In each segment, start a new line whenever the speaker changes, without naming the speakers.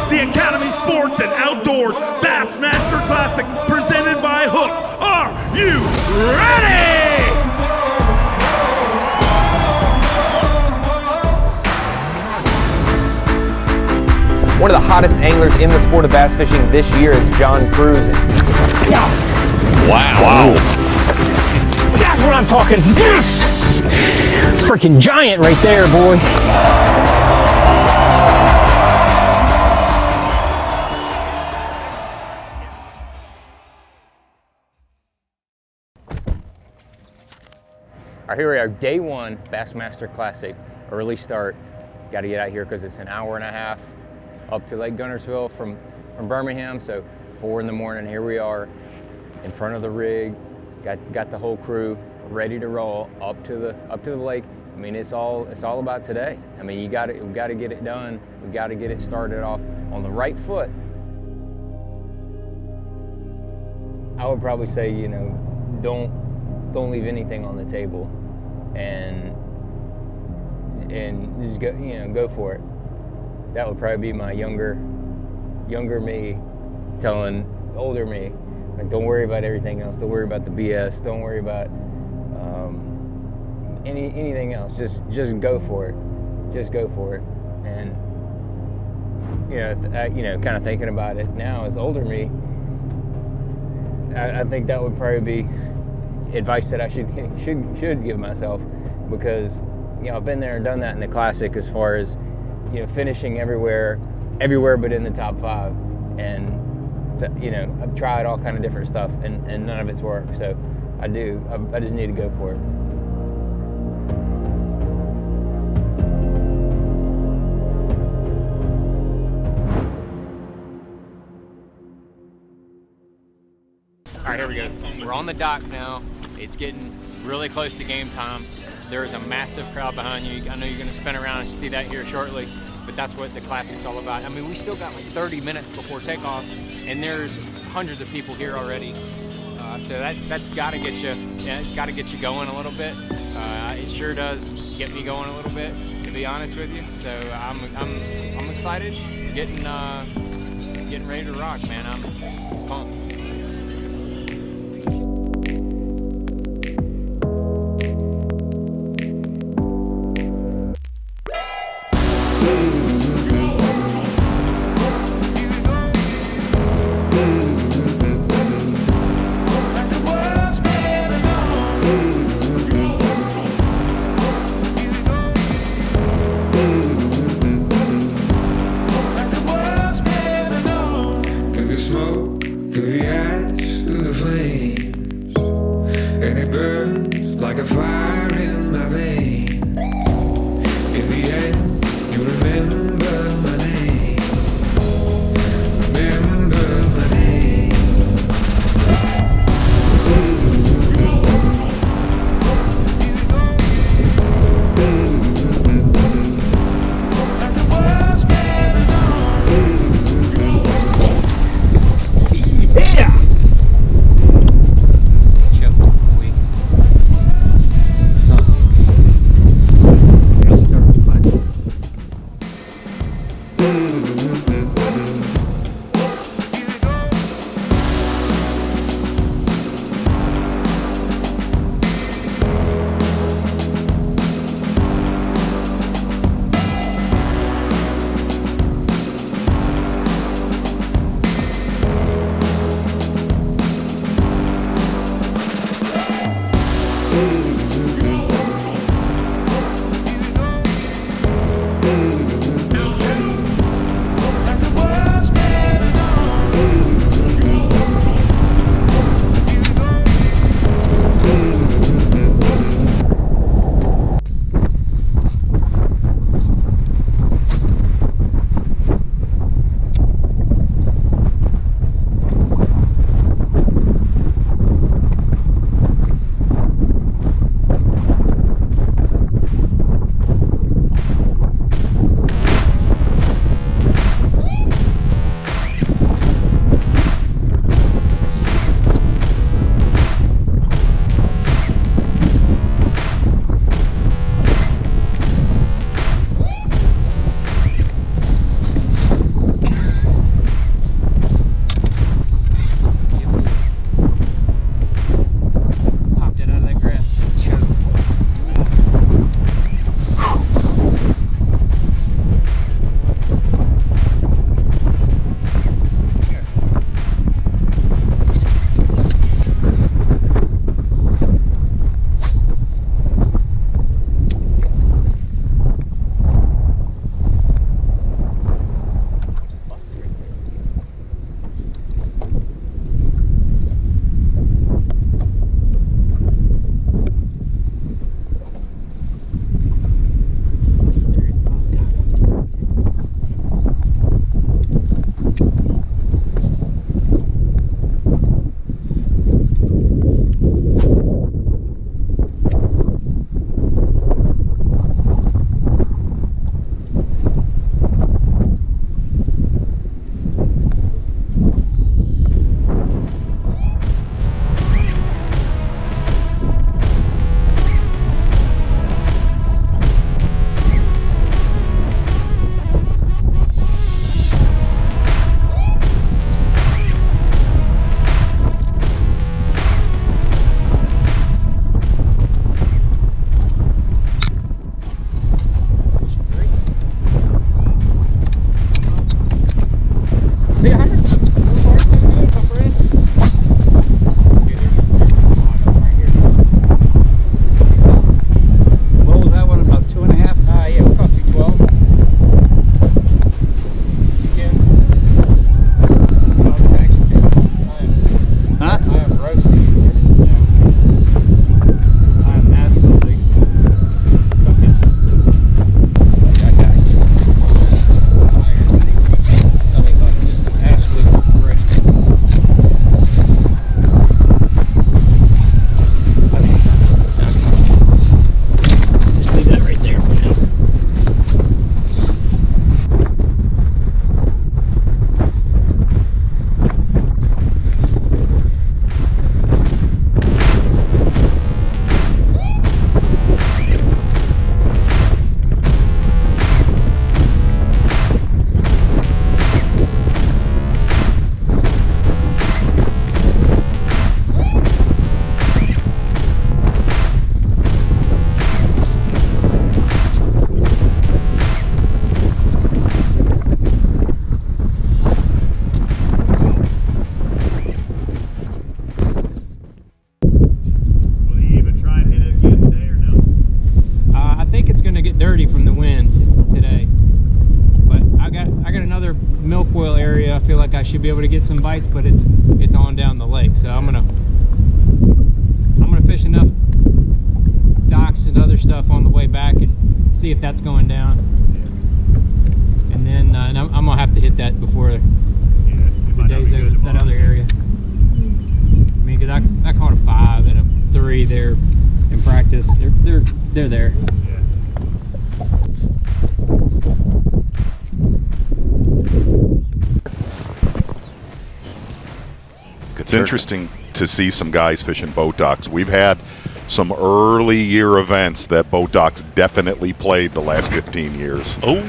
the Academy Sports and Outdoors Bassmaster Classic presented by Hook. Are you ready?
One of the hottest anglers in the sport of bass fishing this year is John Cruz.
Wow.
That's what I'm talking. Yes! Freaking giant right there, boy.
All right, here we are, day one, Bassmaster Classic, early start. Got to get out here because it's an hour and a half up to Lake Guntersville from Birmingham. So 4 in the morning, here we are in front of the rig. Got the whole crew ready to roll up to the lake. I mean, it's all about today. I mean, we got to get it done. We got to get it started off on the right foot. I would probably say, you know, don't leave anything on the table, and just go, you know, go for it. That would probably be my younger me telling older me, like, don't worry about everything else. Don't worry about the BS. Don't worry about anything else. Just go for it. Just go for it. And you know, kind of thinking about it now as older me, I think that would probably be advice that I should give myself, because, you know, I've been there and done that in the Classic, as far as, you know, finishing everywhere but in the top 5, and you know, I've tried all kind of different stuff, and none of it's worked. So I just need to go for it. All right, here we go. We're on the dock now. It's getting really close to game time. There is a massive crowd behind you. I know you're going to spin around and see that here shortly, but that's what the Classic's all about. I mean, we still got like 30 minutes before takeoff, and there's hundreds of people here already. So that's got to get you. Yeah, it's got to get you going a little bit. It sure does get me going a little bit, to be honest with you. So I'm excited, getting ready to rock, man. I'm pumped.
Like a fire in my veins. In the end, you remember my name. Remember my name. Like the world's getting on.
Yeah!
milfoil area. I feel like I should be able to get some bites, but it's on down the lake. So I'm gonna fish enough docks and other stuff on the way back and see if that's going down. And then I'm gonna have to hit that before the days that other area. I mean, cause I caught a 5 and a 3 there in practice. They're there.
It's interesting to see some guys fishing boat docks. We've had some early year events that boat docks definitely played the last 15 years.
Oh.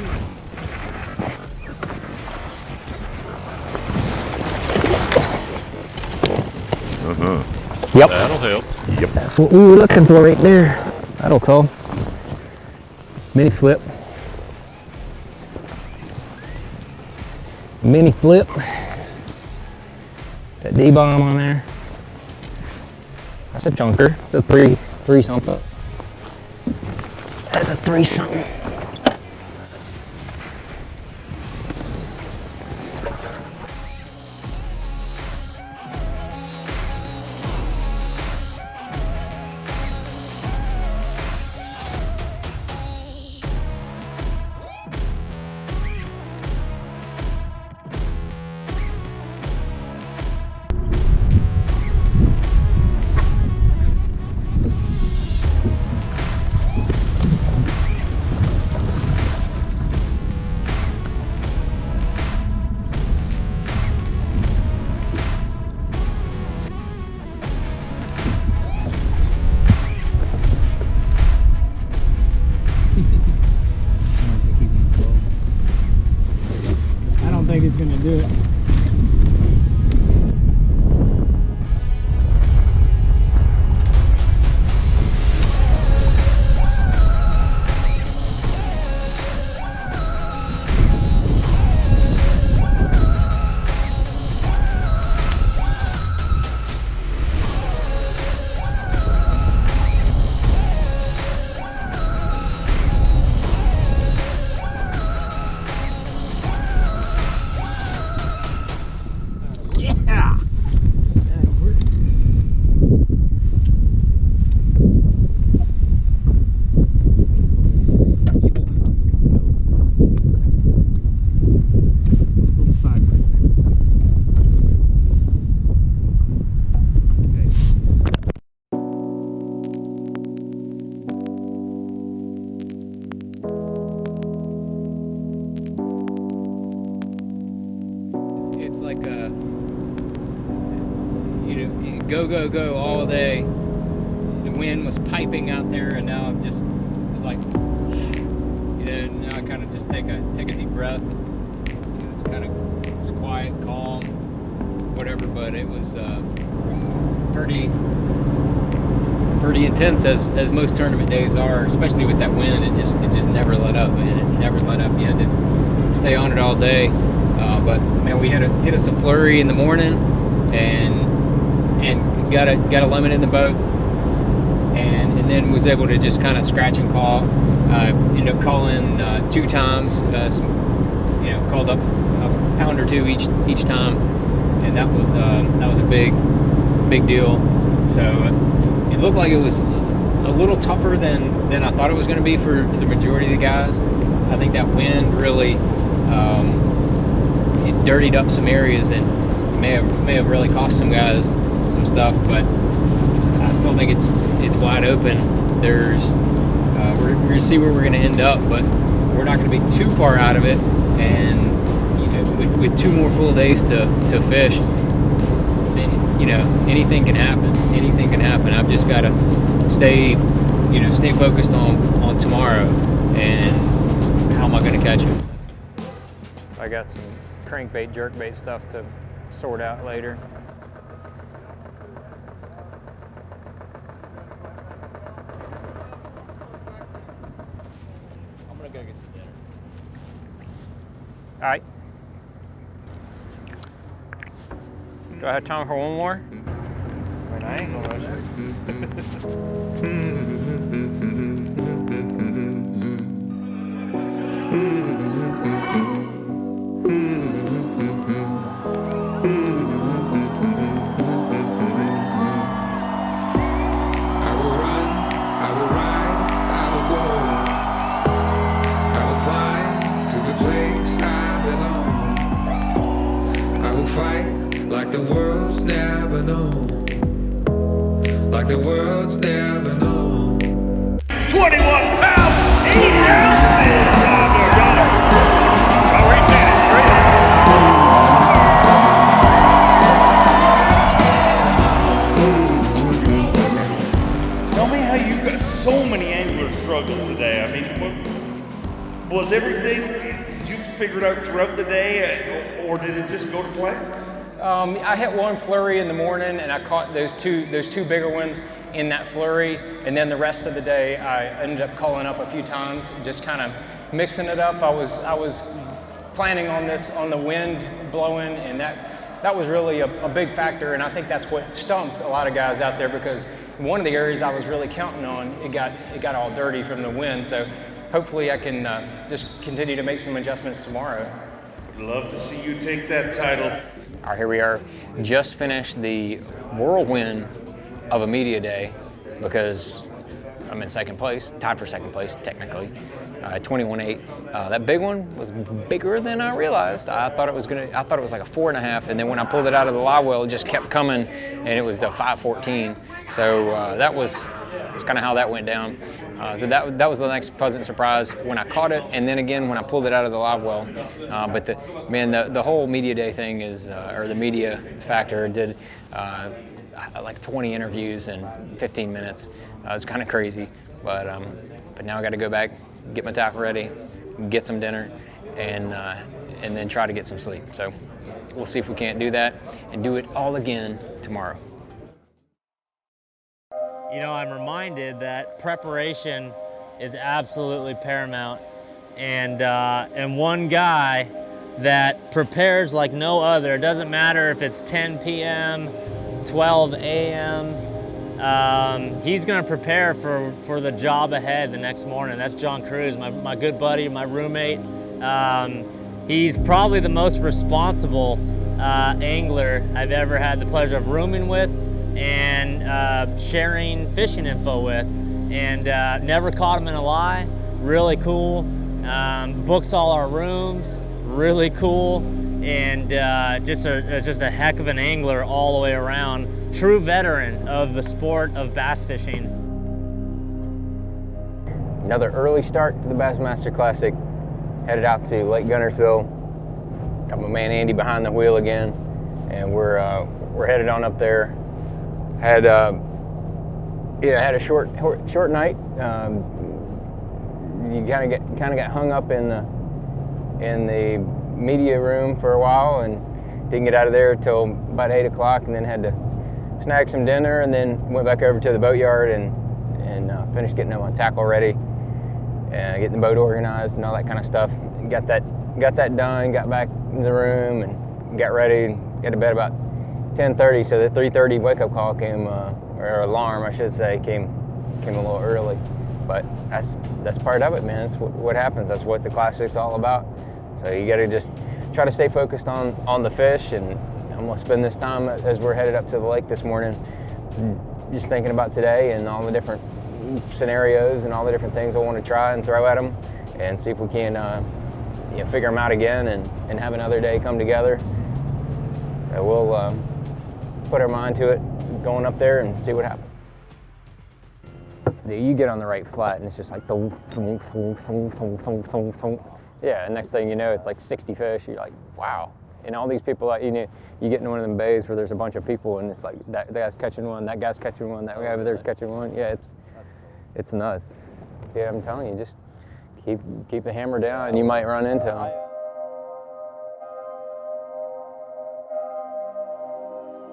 Yep.
That'll help.
Yep.
That's what we were looking for right there. That'll call. Mini flip. Mini flip. That D-bomb on there. That's a chunker. It's a three something. That's a 3 something.
I don't think it's gonna do it. It's like a, you go all day. The wind was piping out there, and now I'm just, it's like, now I kind of just take a deep breath. It's kind of, it's quiet, calm, whatever. But it was pretty intense, as most tournament days are, especially with that wind. It just never let up, man. It never let up. You had to stay on it all day. But man, we hit us a flurry in the morning, and got a lemon in the boat, and then was able to just kind of scratch and claw. Ended up calling 2 times. Called up a pound or 2 each time, and that was a big deal. So it looked like it was a little tougher than I thought it was going to be for the majority of the guys. I think that wind really it dirtied up some areas and may have really cost some guys some stuff, but I still think it's wide open. There's we're gonna see where we're gonna end up, but we're not gonna be too far out of it. And with 2 more full days to fish, then anything can happen. Anything can happen. I've just got to stay focused on tomorrow and how am I going to catch it. I got some crankbait, jerkbait stuff to sort out later. I'm gonna go get some dinner. All right. Do I have time for one more? I mean, I ain't gonna rush it.
the place I belong. I will fight like the world's never known. Like the world's never known.
21 pounds, 8 ounces. Oh, he's got it. Tell me how you got so many anglers struggled today. I mean, was everything, did you figure it out throughout the day, or did it just go to plan?
I hit one flurry in the morning, and I caught those two bigger ones in that flurry, and then the rest of the day I ended up calling up a few times, just kind of mixing it up. I was planning on this, on the wind blowing, and that was really a big factor, and I think that's what stumped a lot of guys out there, because one of the areas I was really counting on, it got all dirty from the wind. So hopefully I can just continue to make some adjustments tomorrow.
I'd love to see you take that title.
All right, here we are. Just finished the whirlwind of a media day, because I'm in second place, tied for second place technically, 21.8. That big one was bigger than I realized. I thought it was like a 4.5, and then when I pulled it out of the live well, it just kept coming, and it was a 5.14. So that was kind of how that went down. So that was the next pleasant surprise when I caught it, and then again when I pulled it out of the live well. But the whole media day thing is, or the media factor, did like 20 interviews in 15 minutes. It was kind of crazy, but now I got to go back, get my tackle ready, get some dinner, and then try to get some sleep. So we'll see if we can't do that and do it all again tomorrow.
You know, I'm reminded that preparation is absolutely paramount, and one guy that prepares like no other. It doesn't matter if it's 10 p.m., 12 a.m. He's going to prepare for the job ahead the next morning. That's John Cruz, my good buddy, my roommate. He's probably the most responsible angler I've ever had the pleasure of rooming with and sharing fishing info with, and never caught him in a lie. Really cool. Books all our rooms. Really cool, and just a heck of an angler all the way around. True veteran of the sport of bass fishing.
Another early start to the Bassmaster Classic. Headed out to Lake Guntersville. Got my man Andy behind the wheel again, and we're headed on up there. Had a short night. You kind of got hung up in the media room for a while, and didn't get out of there till about 8 o'clock, and then had to snag some dinner, and then went back over to the boatyard and finished getting my tackle ready and getting the boat organized and all that kind of stuff. Got that done. Got back in the room and got ready. Got to bed about 10:30, so the 3:30 wake-up call came, or alarm, I should say, came a little early. But that's part of it, man. That's what happens. That's what the Classic's all about. So you got to just try to stay focused on the fish, and I'm gonna spend this time as we're headed up to the lake this morning, just thinking about today and all the different scenarios and all the different things I want to try and throw at them, and see if we can figure them out again and have another day come together. So we'll put our mind to it, going up there and see what happens. You get on the right flat and it's just like thunk, thunk, thunk, thunk, thunk, thunk, thunk, thunk. Yeah, and next thing you know, it's like 60 fish. You're like, wow. And all these people, like, you get into one of them bays where there's a bunch of people, and it's like that guy's catching one, that guy's catching one, that guy over there's catching one. Yeah, it's nuts. Yeah, I'm telling you, just keep the hammer down, and you might run into them. A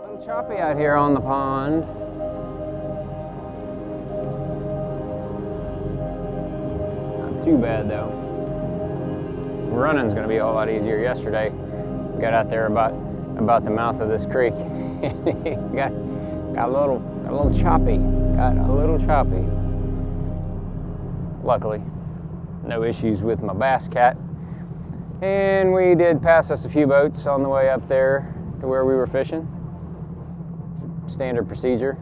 little choppy out here on the pond. Not too bad though. Running's going to be a whole lot easier. Yesterday, we got out there about the mouth of this creek. got a little choppy. Got a little choppy. Luckily, no issues with my bass cat. And we did pass us a few boats on the way up there to where we were fishing. Standard procedure.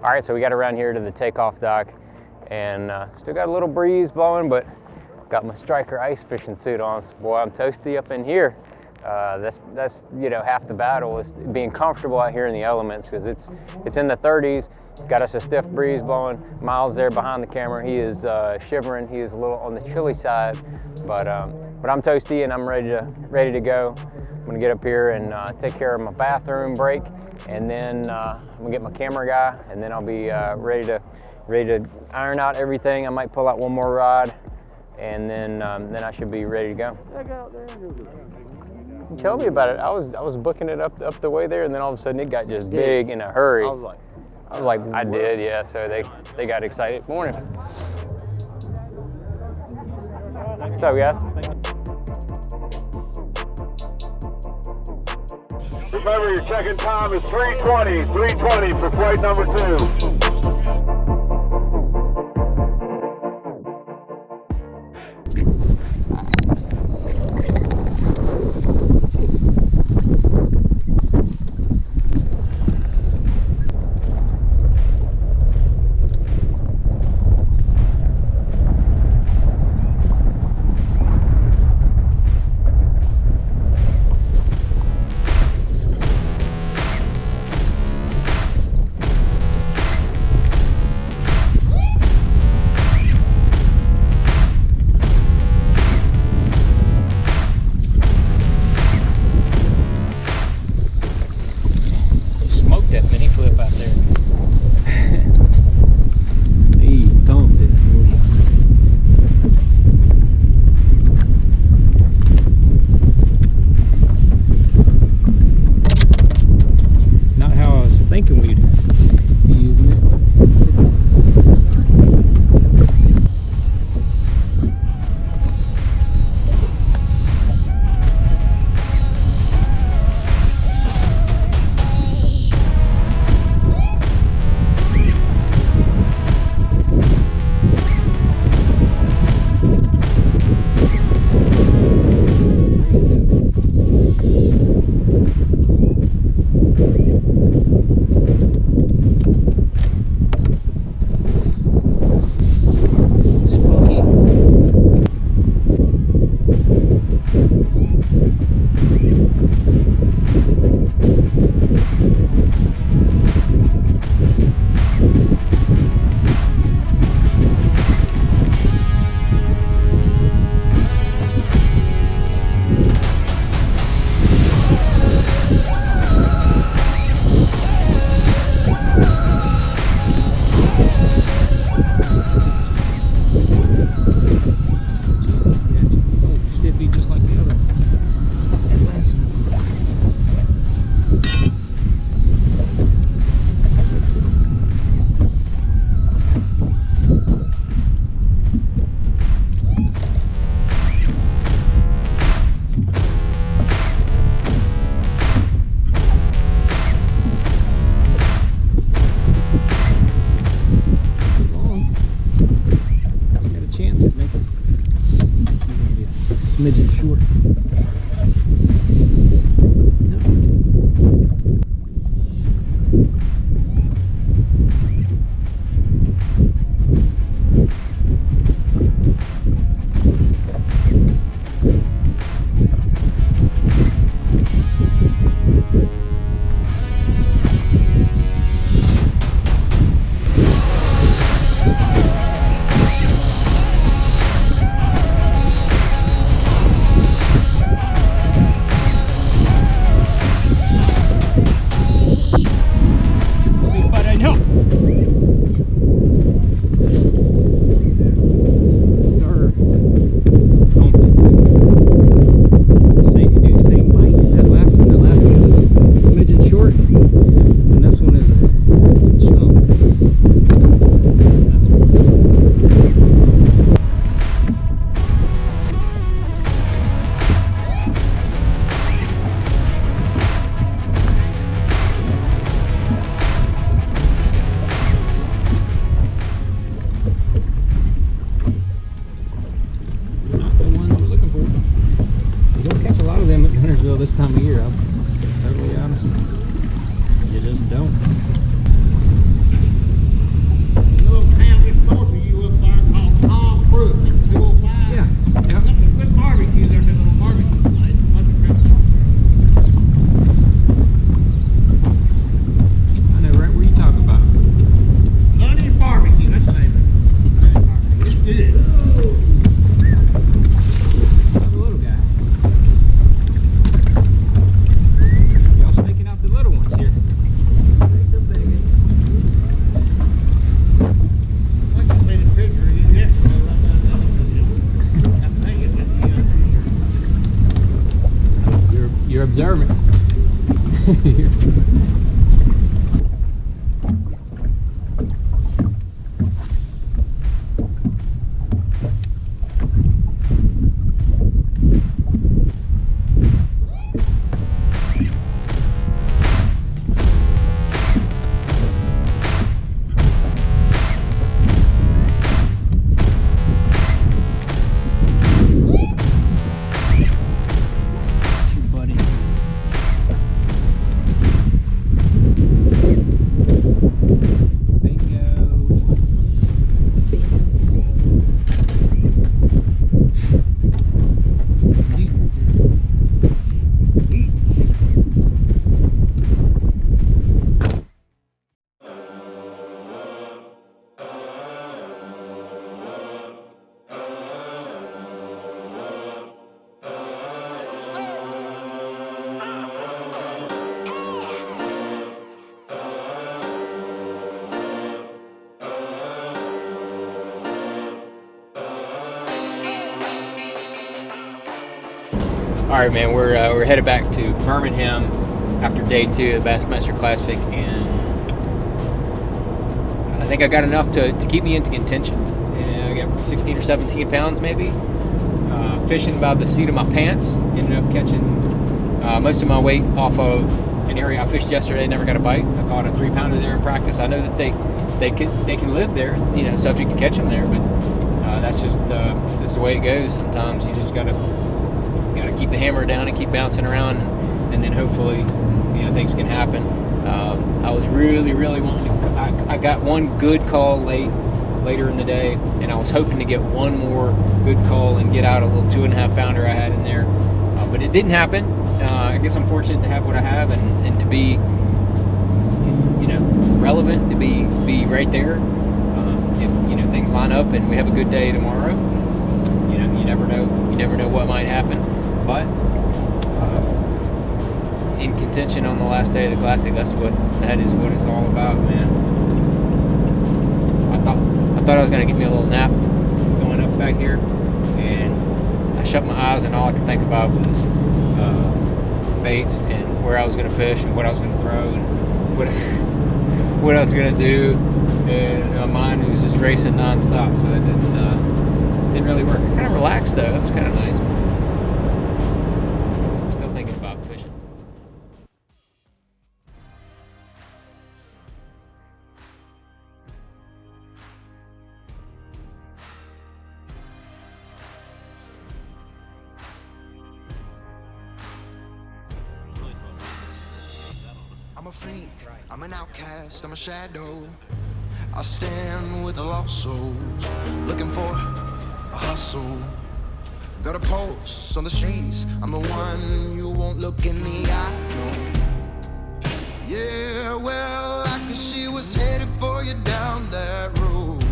All right, so we got around here to the Takeoff Dock, and still got a little breeze blowing, but got my Striker ice fishing suit on. So, boy, I'm toasty up in here. That's you know, half the battle is being comfortable out here in the elements, because it's in the 30s. Got us a stiff breeze blowing. Miles there behind the camera, he is shivering. He is a little on the chilly side, but I'm toasty and I'm ready to go. I'm gonna get up here and take care of my bathroom break, and then I'm gonna get my camera guy, and then I'll be ready to iron out everything. I might pull out one more rod, and then I should be ready to go. Tell me about it. I was booking it up the way there, and then all of a sudden it got just big in a hurry. I was like, I did, yeah. So they got excited. Morning. What's up, guys?
Remember, your check-in time is 3:20 for flight number 2.
this time of year. I'm totally honest. You just don't.
All right, man, we're headed back to Birmingham after day 2 of the Bassmaster Classic, and I think I got enough to keep me into contention. And I got 16 or 17 pounds maybe. Fishing by the seat of my pants. Ended up catching most of my weight off of an area I fished yesterday. Never got a bite. I caught a 3-pounder there in practice. I know that they can live there, you know, subject to catch them there, but that's just that's the way it goes. Sometimes you just gotta keep the hammer down and keep bouncing around, and then hopefully, you know, things can happen. I was really wanting to. I got one good call later in the day, and I was hoping to get one more good call and get out a little 2.5-pounder I had in there, but it didn't happen. I guess I'm fortunate to have what I have, and to be, you know, relevant, to be right there. If, you know, things line up and we have a good day tomorrow, you know, you never know what might happen. But in contention on the last day of the Classic, that is what it's all about, man. I thought I was gonna get me a little nap going up back here, and I shut my eyes, and all I could think about was baits and where I was gonna fish and what I was gonna throw and what I was gonna do, and my mind was just racing nonstop. So it didn't really work. I kind of relaxed though. It was kind of nice. Still thinking about fishing.
I'm a freak, I'm an outcast, I'm a shadow. I stand with the lost souls, looking for a hustle. Got a pulse on the streets, I'm the one you won't look in the eye, no. Yeah, well, I can see what's headed for you down that road.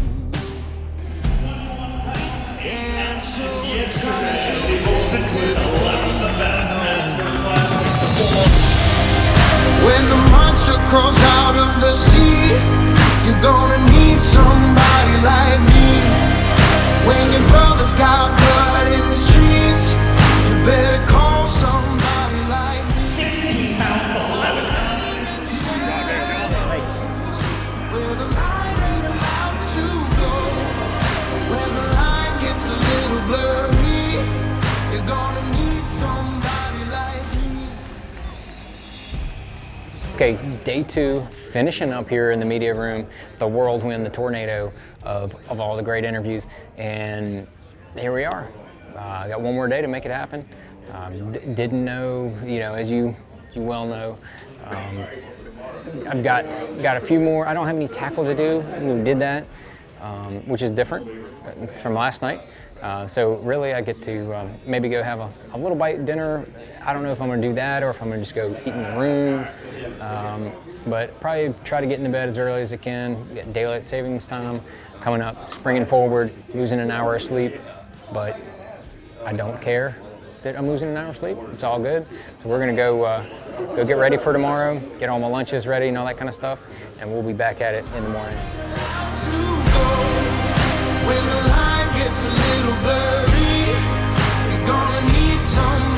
And so it's coming to take everything you know. When the monster crawls out of the sea, you're gonna need somebody like me. When your brother's got blood in the streets, you better call somebody like me.
16 pounds of leather.
Where the line ain't allowed to go. When the line gets a little blurry, you're gonna need somebody like me.
Okay, day 2, finishing up here in the media room, the whirlwind, the tornado of all the great interviews, and here we are. I got one more day to make it happen. Didn't know, you know, as you well know, I've got a few more. I don't have any tackle to do. We did that, which is different from last night. So really I get to maybe go have a little bite dinner. I don't know if I'm gonna do that or if I'm gonna just go eat in the room. But probably try to get into bed as early as I can, get daylight savings time coming up, springing forward, losing an hour of sleep, but I don't care that I'm losing an hour of sleep. It's all good. So we're gonna go get ready for tomorrow, get all my lunches ready and all that kind of stuff, and we'll be back at it in the morning.
When the line gets a little blurry, you're gonna need some